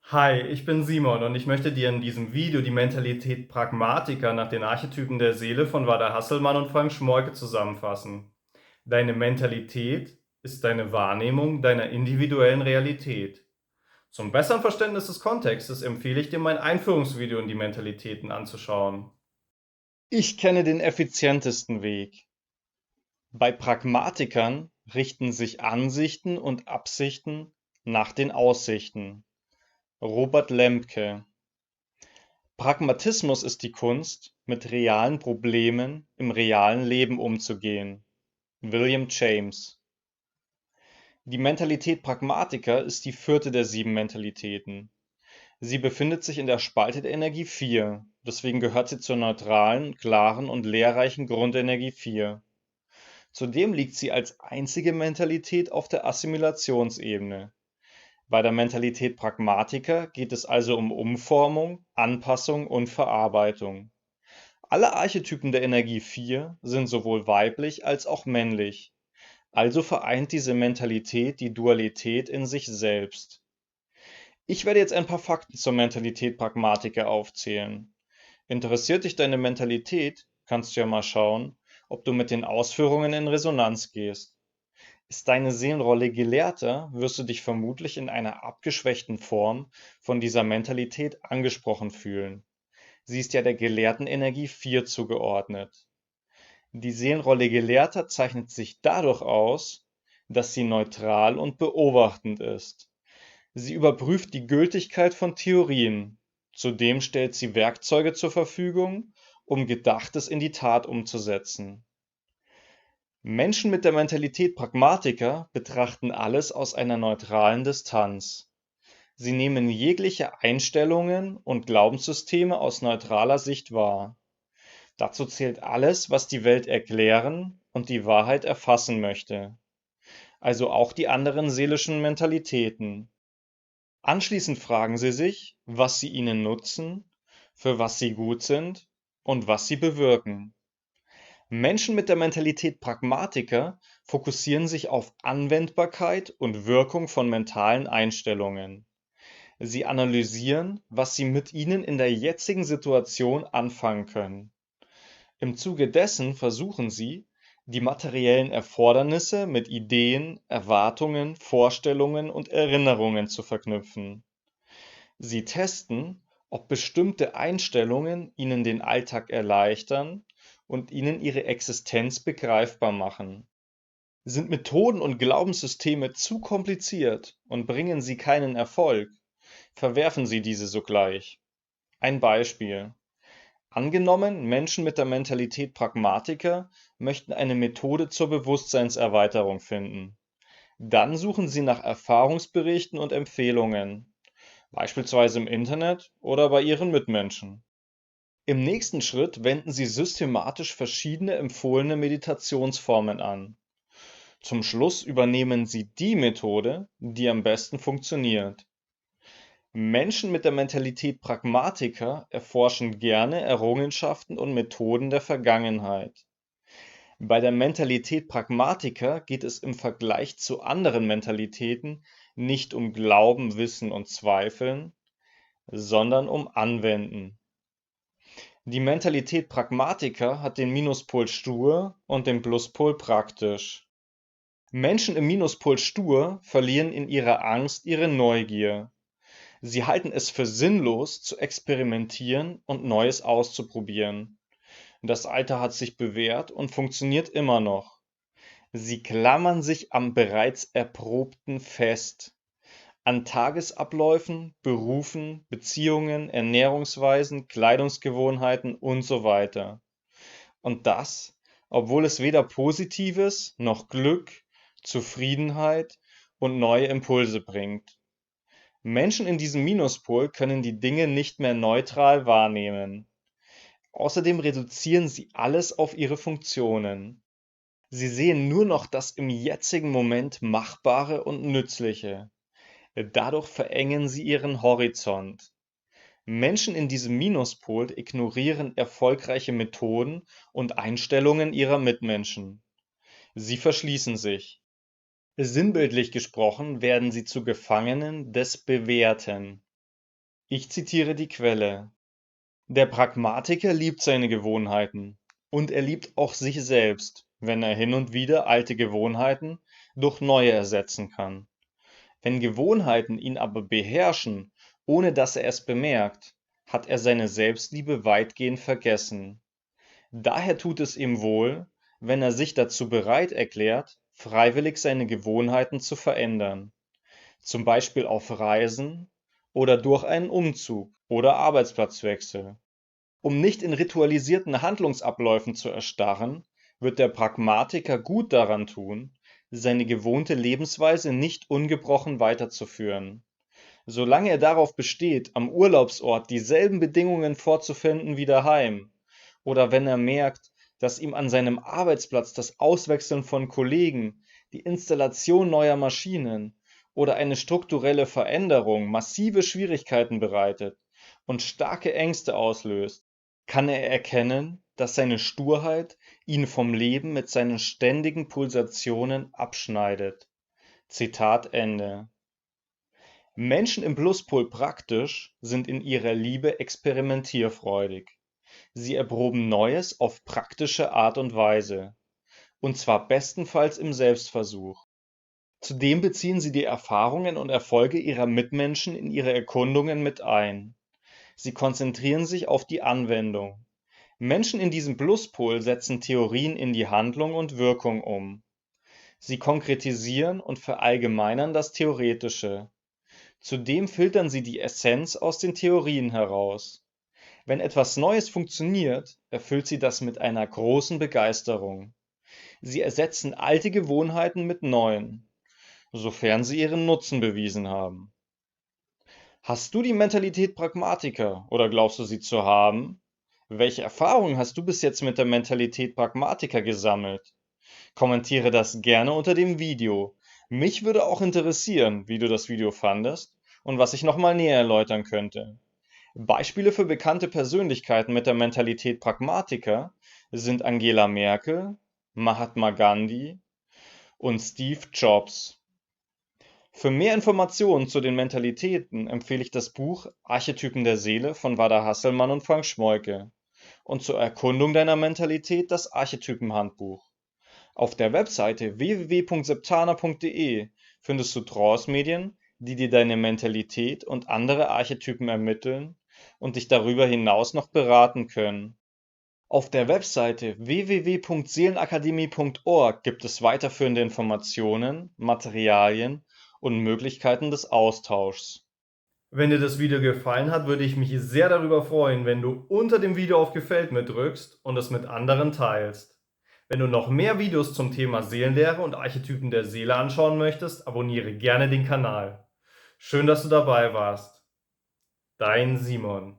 Hi, ich bin Simon und ich möchte dir in diesem Video die Mentalität Pragmatiker nach den Archetypen der Seele von Werner Hasselmann und Frank Schmollke zusammenfassen. Deine Mentalität ist deine Wahrnehmung deiner individuellen Realität. Zum besseren Verständnis des Kontextes empfehle ich dir mein Einführungsvideo in die Mentalitäten anzuschauen. Ich kenne den effizientesten Weg. Bei Pragmatikern richten sich Ansichten und Absichten nach den Aussichten. Robert Lemke. Pragmatismus ist die Kunst, mit realen Problemen im realen Leben umzugehen. William James. Die Mentalität Pragmatiker ist die vierte der 7 Mentalitäten. Sie befindet sich in der Spalte der Energie 4, deswegen gehört sie zur neutralen, klaren und lehrreichen Grundenergie 4. Zudem liegt sie als einzige Mentalität auf der Assimilationsebene. Bei der Mentalität Pragmatiker geht es also um Umformung, Anpassung und Verarbeitung. Alle Archetypen der Energie 4 sind sowohl weiblich als auch männlich, also vereint diese Mentalität die Dualität in sich selbst. Ich werde jetzt ein paar Fakten zur Mentalität Pragmatiker aufzählen. Interessiert dich deine Mentalität, kannst du ja mal schauen, ob du mit den Ausführungen in Resonanz gehst. Ist deine Seelenrolle Gelehrter, wirst du dich vermutlich in einer abgeschwächten Form von dieser Mentalität angesprochen fühlen. Sie ist ja der gelehrten Energie 4 zugeordnet. Die Seelenrolle Gelehrter zeichnet sich dadurch aus, dass sie neutral und beobachtend ist. Sie überprüft die Gültigkeit von Theorien. Zudem stellt sie Werkzeuge zur Verfügung, um Gedachtes in die Tat umzusetzen. Menschen mit der Mentalität Pragmatiker betrachten alles aus einer neutralen Distanz. Sie nehmen jegliche Einstellungen und Glaubenssysteme aus neutraler Sicht wahr. Dazu zählt alles, was die Welt erklären und die Wahrheit erfassen möchte, also auch die anderen seelischen Mentalitäten. Anschließend fragen sie sich, was sie ihnen nutzen, für was sie gut sind und was sie bewirken. Menschen mit der Mentalität Pragmatiker fokussieren sich auf Anwendbarkeit und Wirkung von mentalen Einstellungen. Sie analysieren, was sie mit ihnen in der jetzigen Situation anfangen können. Im Zuge dessen versuchen sie, die materiellen Erfordernisse mit Ideen, Erwartungen, Vorstellungen und Erinnerungen zu verknüpfen. Sie testen, ob bestimmte Einstellungen ihnen den Alltag erleichtern und ihnen ihre Existenz begreifbar machen. Sind Methoden und Glaubenssysteme zu kompliziert und bringen sie keinen Erfolg, verwerfen sie diese sogleich. Ein Beispiel. Angenommen, Menschen mit der Mentalität Pragmatiker möchten eine Methode zur Bewusstseinserweiterung finden. Dann suchen sie nach Erfahrungsberichten und Empfehlungen, beispielsweise im Internet oder bei ihren Mitmenschen. Im nächsten Schritt wenden sie systematisch verschiedene empfohlene Meditationsformen an. Zum Schluss übernehmen sie die Methode, die am besten funktioniert. Menschen mit der Mentalität Pragmatiker erforschen gerne Errungenschaften und Methoden der Vergangenheit. Bei der Mentalität Pragmatiker geht es im Vergleich zu anderen Mentalitäten nicht um Glauben, Wissen und Zweifeln, sondern um Anwenden. Die Mentalität Pragmatiker hat den Minuspol stur und den Pluspol praktisch. Menschen im Minuspol stur verlieren in ihrer Angst ihre Neugier. Sie halten es für sinnlos, zu experimentieren und Neues auszuprobieren. Das Alte hat sich bewährt und funktioniert immer noch. Sie klammern sich am bereits Erprobten fest. An Tagesabläufen, Berufen, Beziehungen, Ernährungsweisen, Kleidungsgewohnheiten und so weiter. Und das, obwohl es weder Positives noch Glück, Zufriedenheit und neue Impulse bringt. Menschen in diesem Minuspol können die Dinge nicht mehr neutral wahrnehmen. Außerdem reduzieren sie alles auf ihre Funktionen. Sie sehen nur noch das im jetzigen Moment Machbare und Nützliche. Dadurch verengen sie ihren Horizont. Menschen in diesem Minuspol ignorieren erfolgreiche Methoden und Einstellungen ihrer Mitmenschen. Sie verschließen sich. Sinnbildlich gesprochen werden sie zu Gefangenen des Bewährten. Ich zitiere die Quelle: Der Pragmatiker liebt seine Gewohnheiten und er liebt auch sich selbst, wenn er hin und wieder alte Gewohnheiten durch neue ersetzen kann. Wenn Gewohnheiten ihn aber beherrschen, ohne dass er es bemerkt, hat er seine Selbstliebe weitgehend vergessen. Daher tut es ihm wohl, wenn er sich dazu bereit erklärt, freiwillig seine Gewohnheiten zu verändern, zum Beispiel auf Reisen oder durch einen Umzug oder Arbeitsplatzwechsel. Um nicht in ritualisierten Handlungsabläufen zu erstarren, wird der Pragmatiker gut daran tun, seine gewohnte Lebensweise nicht ungebrochen weiterzuführen. Solange er darauf besteht, am Urlaubsort dieselben Bedingungen vorzufinden wie daheim, oder wenn er merkt, dass ihm an seinem Arbeitsplatz das Auswechseln von Kollegen, die Installation neuer Maschinen oder eine strukturelle Veränderung massive Schwierigkeiten bereitet und starke Ängste auslöst, kann er erkennen, dass seine Sturheit ihn vom Leben mit seinen ständigen Pulsationen abschneidet. Zitat Ende. Menschen im Pluspol praktisch sind in ihrer Liebe experimentierfreudig. Sie erproben Neues auf praktische Art und Weise, und zwar bestenfalls im Selbstversuch. Zudem beziehen sie die Erfahrungen und Erfolge ihrer Mitmenschen in ihre Erkundungen mit ein. Sie konzentrieren sich auf die Anwendung. Menschen in diesem Pluspol setzen Theorien in die Handlung und Wirkung um. Sie konkretisieren und verallgemeinern das Theoretische. Zudem filtern sie die Essenz aus den Theorien heraus. Wenn etwas Neues funktioniert, erfüllt sie das mit einer großen Begeisterung. Sie ersetzen alte Gewohnheiten mit neuen, sofern sie ihren Nutzen bewiesen haben. Hast du die Mentalität Pragmatiker oder glaubst du sie zu haben? Welche Erfahrungen hast du bis jetzt mit der Mentalität Pragmatiker gesammelt? Kommentiere das gerne unter dem Video. Mich würde auch interessieren, wie du das Video fandest und was ich nochmal näher erläutern könnte. Beispiele für bekannte Persönlichkeiten mit der Mentalität Pragmatiker sind Angela Merkel, Mahatma Gandhi und Steve Jobs. Für mehr Informationen zu den Mentalitäten empfehle ich das Buch Archetypen der Seele von Wada Hasselmann und Frank Schmoike und zur Erkundung deiner Mentalität das Archetypenhandbuch. Auf der Webseite www.septana.de findest du Trance-Medien, die dir deine Mentalität und andere Archetypen ermitteln und dich darüber hinaus noch beraten können. Auf der Webseite www.seelenakademie.org gibt es weiterführende Informationen, Materialien und Möglichkeiten des Austauschs. Wenn dir das Video gefallen hat, würde ich mich sehr darüber freuen, wenn du unter dem Video auf Gefällt mir drückst und es mit anderen teilst. Wenn du noch mehr Videos zum Thema Seelenlehre und Archetypen der Seele anschauen möchtest, abonniere gerne den Kanal. Schön, dass du dabei warst. Dein Simon.